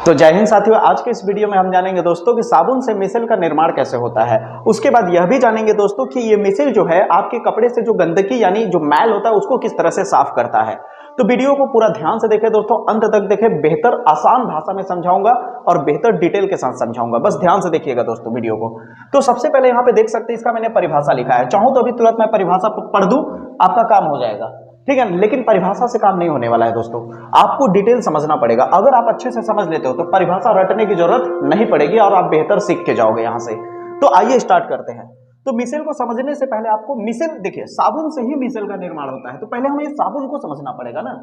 तो जय हिंद साथियों, आज के इस वीडियो में हम जानेंगे दोस्तों कि साबुन से मिसल का निर्माण कैसे होता है। उसके बाद यह भी जानेंगे दोस्तों कि ये मिसल जो है आपके कपड़े से जो गंदगी यानी जो मैल होता है उसको किस तरह से साफ करता है। तो वीडियो को पूरा ध्यान से देखें दोस्तों, अंत तक देखें। बेहतर आसान भाषा में समझाऊंगा और बेहतर डिटेल के साथ समझाऊंगा, बस ध्यान से देखिएगा दोस्तों वीडियो को। तो सबसे पहले यहाँ पे देख सकते हैं इसका मैंने परिभाषा लिखा है। चाहूं तो अभी तुरंत मैं परिभाषा पढ़ दूं, आपका काम हो जाएगा, ठीक है। लेकिन परिभाषा से काम नहीं होने वाला है दोस्तों, आपको डिटेल समझना पड़ेगा। अगर आप अच्छे से समझ लेते हो तो परिभाषा रटने की जरूरत नहीं पड़ेगी और आप बेहतर सीख के जाओगे यहां से। तो आइए स्टार्ट करते हैं। तो मिसल को समझने से पहले आपको मिसल, देखिए साबुन से ही मिसल का निर्माण होता है, तो पहले हमें साबुन को समझना पड़ेगा ना,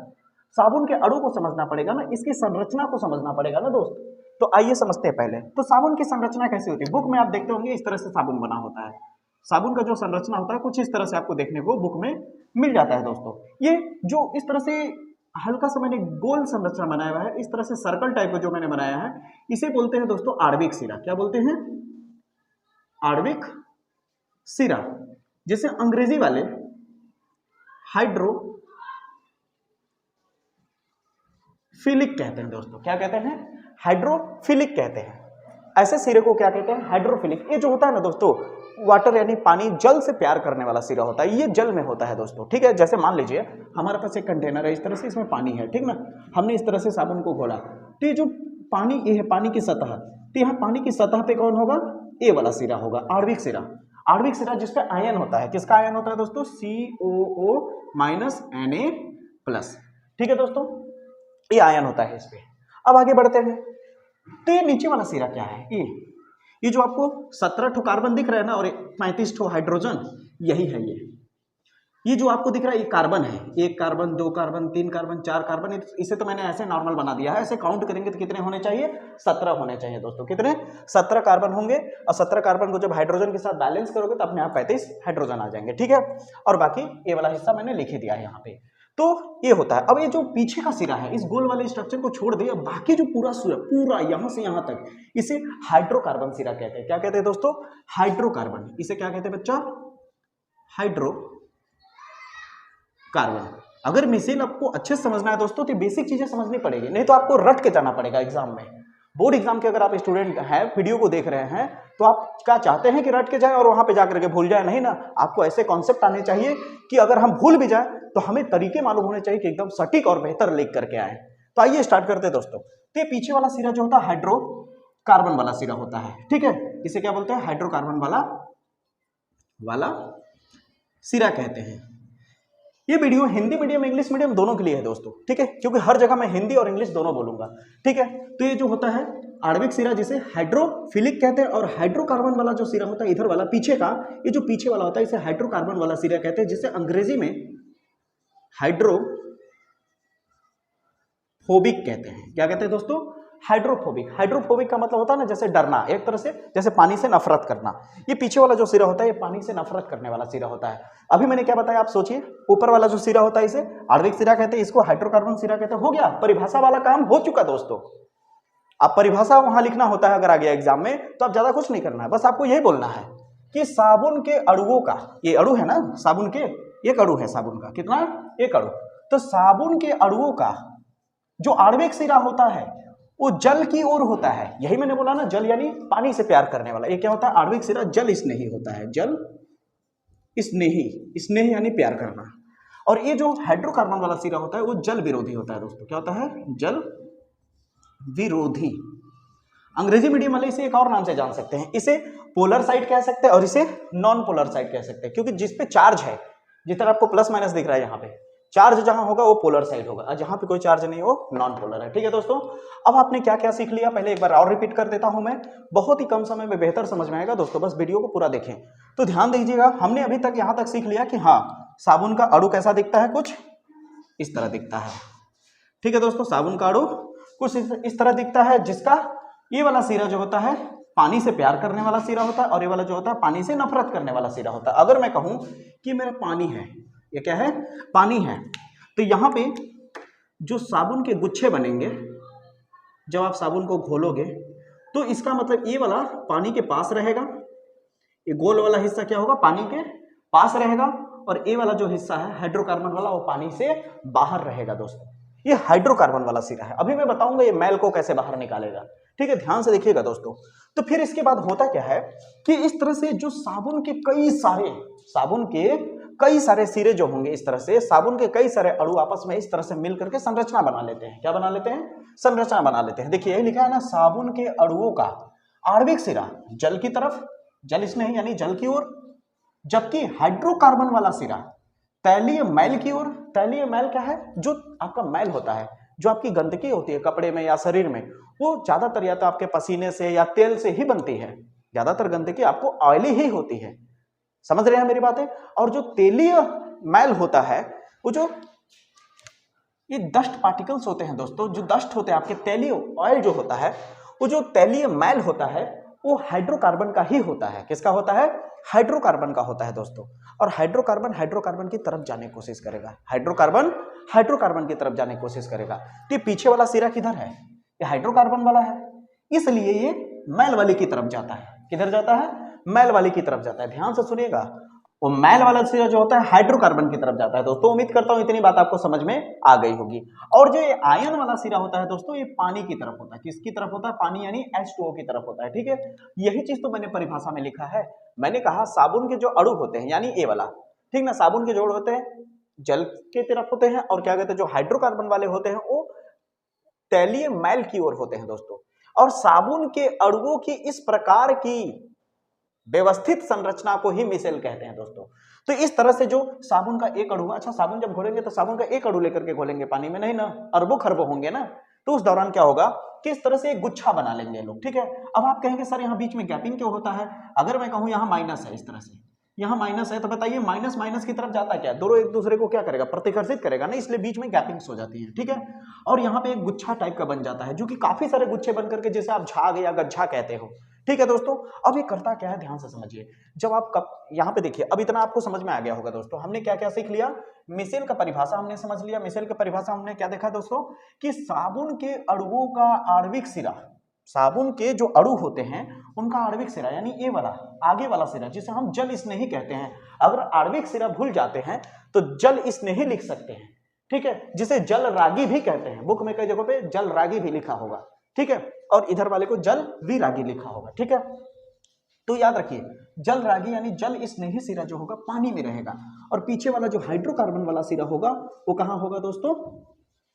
साबुन के अणु को समझना पड़ेगा ना, इसकी संरचना को समझना पड़ेगा ना दोस्त। तो आइए समझते हैं पहले। तो साबुन की संरचना कैसी होती है, बुक में आप देखते होंगे इस तरह से साबुन बना होता है। साबुन का जो संरचना होता है कुछ इस तरह से आपको देखने को बुक में मिल जाता है दोस्तों। ये जो इस तरह से हल्का सा मैंने गोल संरचना बनाया हुआ है, इस तरह से सर्कल टाइप का जो मैंने बनाया है, इसे बोलते हैं दोस्तों आणविक सिरा। क्या बोलते हैं? आणविक सिरा, जिसे अंग्रेजी वाले हाइड्रोफिलिक कहते हैं दोस्तों। क्या कहते हैं? हाइड्रोफिलिक कहते हैं। ऐसे सिरे को क्या कहते हैं? हाइड्रोफिलिक। ये जो होता है ना दोस्तों, वाटर यानी पानी, जल से प्यार करने वाला सिरा होता है। ये जल में होता है दोस्तों, ठीक है। जैसे मान लीजिए हमारे पास एक कंटेनर है, इस तरह से इसमें पानी है, ठीक ना। हमने इस तरह से साबुन को घोला, तो ये जो पानी, ये है पानी की सतह, तो यहाँ पानी की सतह पे कौन होगा? ए वाला सिरा होगा, आणविक सिरा। आणविक सिरा जिसपे आयन होता है, किसका आयन होता है दोस्तों? COO Na+, ठीक है दोस्तों, ये आयन होता है इस पे। अब आगे बढ़ते हैं। तो ये नीचे वाला सिरा क्या है? ये जो आपको 17 ठो कार्बन दिख रहा है ना और 35 ठो हाइड्रोजन, यही है ये जो आपको दिख रहा है ये कार्बन है। 1 कार्बन, 2 कार्बन, 3 कार्बन, 4 कार्बन। इसे तो मैंने ऐसे नॉर्मल बना दिया है। ऐसे काउंट करेंगे तो कितने होने चाहिए? 17 होने चाहिए दोस्तों। कितने? 17 कार्बन होंगे। और 17 कार्बन को जब हाइड्रोजन के साथ बैलेंस करोगे तो अपने आप 35 हाइड्रोजन आ जाएंगे, ठीक है। और बाकी ये वाला हिस्सा मैंने लिख ही दिया है यहाँ पे। तो ये होता है। अब ये जो पीछे का सिरा है, इस गोल वाले स्ट्रक्चर को छोड़ दिया, बाकी जो पूरा सिरा, पूरा यहां से यहां तक, इसे हाइड्रोकार्बन सिरा कहते हैं। क्या कहते हैं दोस्तों? हाइड्रोकार्बन। इसे क्या कहते हैं बच्चा? हाइड्रोकार्बन। अगर मिसेल आपको अच्छे से समझना है दोस्तों तो बेसिक चीजें समझनी पड़ेगी, नहीं तो आपको रट के जाना पड़ेगा एग्जाम में। बोर्ड एग्जाम के अगर आप स्टूडेंट हैं, वीडियो को देख रहे हैं, तो आप क्या चाहते हैं कि रट के जाए और वहां पे जाकर के भूल जाए? नहीं ना, आपको ऐसे कॉन्सेप्ट आने चाहिए कि अगर हम भूल भी जाए तो हमें तरीके मालूम होने चाहिए कि एकदम सटीक और बेहतर लिख करके आए। तो आइए स्टार्ट करते हैं दोस्तों। तो ये पीछे वाला सिरा जो होता है हाइड्रोकार्बन वाला सिरा होता है, ठीक है। इसे क्या बोलते हैं? हाइड्रोकार्बन वाला सिरा कहते हैं। ये video Hindi medium English medium दोनों के लिए है दोस्तों, ठीक है, क्योंकि हर जगह मैं हिंदी और इंग्लिश दोनों बोलूंगा, ठीक है। तो ये जो होता है आणविक सिरा, जिसे हाइड्रोफिलिक कहते हैं, और हाइड्रोकार्बन वाला जो सिरा होता है इधर वाला पीछे का, ये जो पीछे वाला होता है इसे हाइड्रोकार्बन वाला सिरा कहते हैं, जिसे अंग्रेजी में हाइड्रोफोबिक कहते हैं। क्या कहते हैं दोस्तों? हाइड्रोफोबिक। हाइड्रोफोबिक का मतलब होता है ना जैसे डरना, एक तरह से जैसे पानी से नफरत करना। ये पीछे वाला जो सिरा होता है ये पानी से नफरत करने वाला सिरा होता है। अभी मैंने क्या बताया आप सोचिए। ऊपर वाला जो सिरा होता है इसे आणविक सिरा कहते हैं, इसको हाइड्रोकार्बन सिरा कहते हैं। हो गया, परिभाषा वाला काम हो चुका दोस्तों। आप परिभाषा वहां लिखना होता है अगर आ गया एग्जाम में, तो आप ज्यादा कुछ नहीं करना है, बस आपको यही बोलना है कि साबुन के अणुओं का, ये अणु है ना साबुन के, एक अणु है साबुन का, कितना? एक अणु। तो साबुन के अणुओं का जो आणविक सिरा होता है वो जल की ओर होता है। यही मैंने बोला ना, जल यानी पानी से प्यार करने वाला। ये क्या होता है? आणविक सिरा जल स्नेही होता है, जल स्नेही। स्नेही यानी प्यार करना। और ये जो हाइड्रोकार्बन वाला सिरा होता है वो जल विरोधी होता है दोस्तों। क्या होता है? जल विरोधी। अंग्रेजी मीडियम वाले इसे एक और नाम से जान सकते हैं, इसे पोलर साइड कह सकते हैं और इसे नॉन पोलर साइड कह सकते हैं, क्योंकि जिसपे चार्ज है, जिस तरह आपको प्लस माइनस दिख रहा है यहाँ पे, चार्ज जहां होगा वो पोलर साइड होगा, और जहां पे कोई चार्ज नहीं वो नॉन पोलर है, ठीक है दोस्तों। अब आपने क्या क्या सीख लिया, पहले एक बार और रिपीट कर देता हूं मैं, बहुत ही कम समय में बेहतर समझ में आएगा दोस्तों, बस वीडियो को पूरा देखें। तो ध्यान दीजिएगा, हमने अभी तक यहां तक सीख लिया कि हाँ, साबुन का अणु कैसा दिखता है, कुछ इस तरह दिखता है, ठीक है दोस्तों। साबुन का अणु कुछ इस तरह दिखता है, जिसका ये वाला सिरा जो होता है पानी से प्यार करने वाला सिरा होता है, और ये वाला जो होता है पानी से नफरत करने वाला सिरा होता है। अगर मैं कहूं कि मेरा पानी है, ये क्या है? पानी है, तो यहां पे जो साबुन के गुच्छे बनेंगे, जब आप साबुन को घोलोगे तो इसका मतलब ये वाला पानी के पास रहेगा, ये गोल वाला हिस्सा क्या होगा? पानी के पास रहेगा, और ये वाला जो हिस्सा है हाइड्रोकार्बन वाला वो पानी से बाहर रहेगा दोस्तों। ये हाइड्रोकार्बन वाला सिरा है। अभी मैं बताऊंगा ये मैल को कैसे बाहर निकालेगा, ठीक है, ध्यान से देखिएगा दोस्तों। तो फिर इसके बाद होता क्या है कि इस तरह से जो साबुन के कई सारे सिरे जो होंगे, इस तरह से साबुन के कई सारे अणु आपस में इस तरह से मिल करके संरचना बना लेते हैं। क्या बना लेते हैं? संरचना बना लेते हैं। देखिए यही लिखा है ना, साबुन के अणुओं का आणविक सिरा जल की तरफ, जल स्नेही यानी जल की ओर, जबकि हाइड्रोकार्बन वाला सिरा तैलीय मैल की ओर। तैलीय मैल क्या है? जो आपका मैल होता है, जो आपकी गंदगी होती है कपड़े में या शरीर में, वो ज्यादातर या तो आपके पसीने से या तेल से ही बनती है। ज्यादातर गंदगी आपको ऑयली ही होती है, समझ रहे हैं मेरी बातें। और जो तेलीय मैल होता है, वो जो ये डस्ट पार्टिकल्स होते हैं दोस्तों, जो डस्ट होते हैं आपके, तेलीय ऑयल जो होता है, वो जो तेलीय मैल होता है वो हाइड्रोकार्बन का ही होता है। किसका होता है? हाइड्रोकार्बन का होता है दोस्तों। और हाइड्रोकार्बन की तरफ जाने की कोशिश करेगा, हाइड्रोकार्बन की तरफ जाने की कोशिश करेगा। तो ये पीछे वाला सिरा किधर है? ये हाइड्रोकार्बन वाला है, इसलिए ये मैल वाली की तरफ जाता है। किधर जाता है? मैल वाली की तरफ जाता है। ध्यान से सुनिएगा, वो मैल वाला सिरा जो होता है हाइड्रोकार्बन की तरफ जाता है दोस्तों। उम्मीद करता हूं इतनी बात आपको समझ में आ गई होगी। और जो ये आयन वाला सिरा होता है दोस्तों, ये पानी की तरफ होता है। किसकी तरफ होता है? पानी यानी H2O की तरफ होता है, ठीक है। यही चीज तो मैंने परिभाषा में लिखा है। मैंने कहा साबुन के जो अणु होते हैं यानी ए वाला, ठीक ना, साबुन के जोड़ होते हैं जल की तरफ होते हैं, और क्या कहते हैं जो हाइड्रोकार्बन वाले होते हैं वो तैलीय मैल की ओर होते हैं दोस्तों। और साबुन के अणुओं की इस प्रकार की व्यवस्थित संरचना को ही मिसेल कहते हैं दोस्तों। तो इस तरह से जो साबुन का एक अणु, अच्छा साबुन जब घोलेंगे तो साबुन का एक अणु लेकर के घोलेंगे पानी में, नहीं ना, अरबों खरबों होंगे ना। तो उस दौरान क्या होगा कि इस तरह से एक गुच्छा बना लेंगे लोग, ठीक है। अब आप कहेंगे सर यहाँ बीच में गैपिंग क्यों होता है? अगर मैं कहूँ यहाँ माइनस है, इस तरह से यहाँ माइनस है, तो बताइए माइनस माइनस की तरफ जाता है क्या? दोनों एक दूसरे को क्या करेगा? प्रतिकर्षित करेगा ना, इसलिए बीच में गैपिंग्स हो जाती है, ठीक है। और यहाँ पे एक गुच्छा टाइप का बन जाता है, जो कि काफी सारे गुच्छे बन करके, जैसे आप झाग या गज्झा कहते हो, ठीक है दोस्तों। अब ये करता क्या है, ध्यान से समझिए। जब आप कब यहाँ पे देखिए, अब इतना आपको समझ में आ गया होगा दोस्तों। हमने क्या क्या सीख लिया? मिसेल का परिभाषा हमने समझ लिया। मिसेल का परिभाषा हमने क्या देखा दोस्तों कि साबुन के अणुओं का आणविक सिरा, साबुन के जो अणु होते हैं उनका आणविक सिरा यानी ए वाला, आगे वाला सिरा, जिसे हम जल स्नेही कहते हैं। अगर आणविक सिरा भूल जाते हैं तो जल स्नेही लिख सकते हैं, ठीक है, जिसे जल रागी भी कहते हैं। बुक में कई जगहों पे जल रागी भी लिखा होगा, ठीक है, और इधर वाले को जल विरागी लिखा होगा, ठीक है। तो याद रखिए, जल रागी यानी जल स्नेही सिरा जो होगा पानी में रहेगा, और पीछे वाला जो हाइड्रोकार्बन वाला सिरा होगा वो कहां होगा दोस्तों?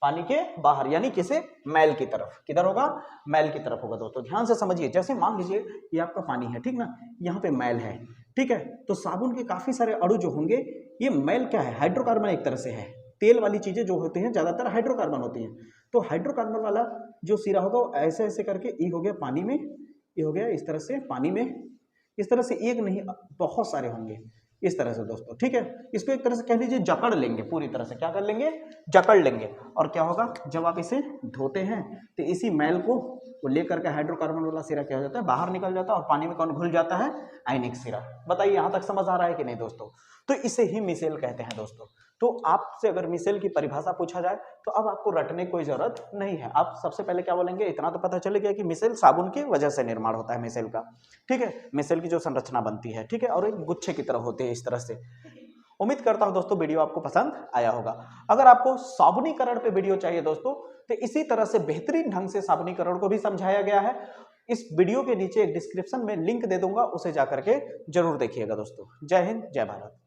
पानी के बाहर, यानी किसे? मैल की तरफ। किधर होगा? मैल की तरफ होगा दोस्तों। ध्यान से समझिए, जैसे मान लीजिए ये आपका पानी है, ठीक ना, यहाँ पे मैल है, ठीक है। तो साबुन के काफी सारे अणु जो होंगे, ये मैल क्या है? हाइड्रोकार्बन एक तरह से है। तेल वाली चीजें जो होती हैं ज्यादातर हाइड्रोकार्बन होती हैं। तो हाइड्रोकार्बन वाला जो सिरा होगा वो ऐसे ऐसे करके ई हो गया पानी में, ये हो गया इस तरह से पानी में, इस तरह से एक नहीं बहुत सारे होंगे इस तरह से दोस्तों, ठीक है। इसको एक तरह से कह लीजिए जकड़ लेंगे, पूरी तरह से क्या कर लेंगे? जकड़ लेंगे। और क्या होगा जब आप इसे धोते हैं तो इसी मैल को वो लेकर के हाइड्रोकार्बन वाला सिरा क्या हो जाता है? बाहर निकल जाता है, और पानी में कौन घुल जाता है? आयनिक सिरा। बताइए यहां तक समझ आ रहा है कि नहीं दोस्तों? तो इसे ही मिसेल कहते हैं दोस्तों। तो आपसे अगर मिसेल की परिभाषा पूछा जाए तो अब आपको रटने की कोई जरूरत नहीं है। आप सबसे पहले क्या बोलेंगे? इतना तो पता चले गया कि मिसेल साबुन की वजह से निर्माण होता है मिसेल का, ठीक है, मिसेल की जो संरचना बनती है, ठीक है, और एक गुच्छे की तरह होती है इस तरह से। उम्मीद करता हूं दोस्तों वीडियो आपको पसंद आया होगा। अगर आपको साबुनीकरण पे वीडियो चाहिए दोस्तों, तो इसी तरह से बेहतरीन ढंग से साबुनीकरण को भी समझाया गया है। इस वीडियो के नीचे एक डिस्क्रिप्शन में लिंक दे दूंगा, उसे जाकर के जरूर देखिएगा दोस्तों। जय हिंद, जय भारत।